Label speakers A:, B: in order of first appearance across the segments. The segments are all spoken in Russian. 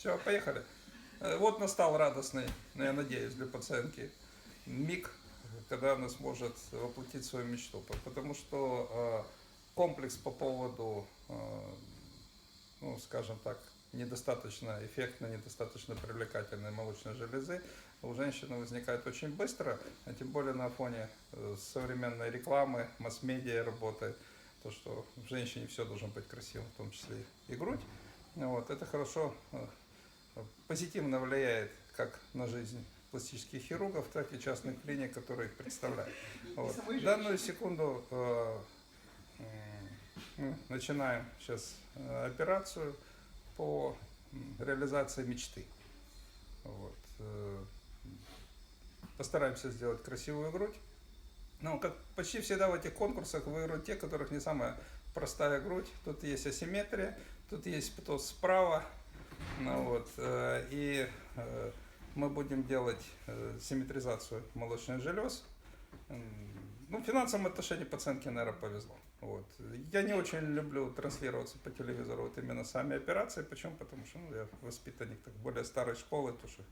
A: Все, поехали. Вот настал радостный, я надеюсь, для пациентки миг, когда она сможет воплотить свою мечту. Потому что комплекс по поводу, ну, скажем так, недостаточно эффектной, недостаточно привлекательной молочной железы у женщины возникает очень быстро, а тем более на фоне современной рекламы, масс-медиа работы, то, что в женщине все должно быть красивым, в том числе и грудь. Вот, это хорошо, позитивно влияет как на жизнь пластических хирургов, так и частных клиник, которые их представляют. Вот. В данную секунду мы начинаем сейчас операцию по реализации мечты. Вот. Постараемся сделать красивую грудь. Ну, как почти всегда в этих конкурсах выиграют те, у которых не самая простая грудь. Тут есть асимметрия, тут есть птоз справа. Ну, вот, и мы будем делать симметризацию молочных желез. Ну, в финансовом отношении пациентке, наверное, повезло. Вот. Я не очень люблю транслироваться по телевизору вот именно сами операции. Почему? Потому что я воспитанник так, более старой школы, потому что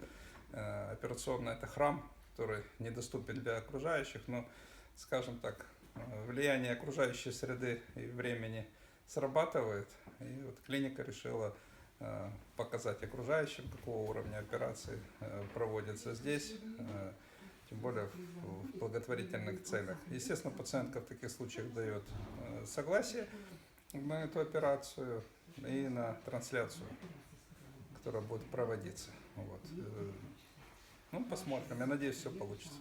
A: операционная это храм, который недоступен для окружающих, но, скажем так, влияние окружающей среды и времени срабатывает. И вот клиника решила показать окружающим, какого уровня операции проводится здесь, тем более в благотворительных целях. Естественно, пациентка в таких случаях дает согласие на эту операцию и на трансляцию, которая будет проводиться. Вот. Ну, посмотрим. Я надеюсь, все получится.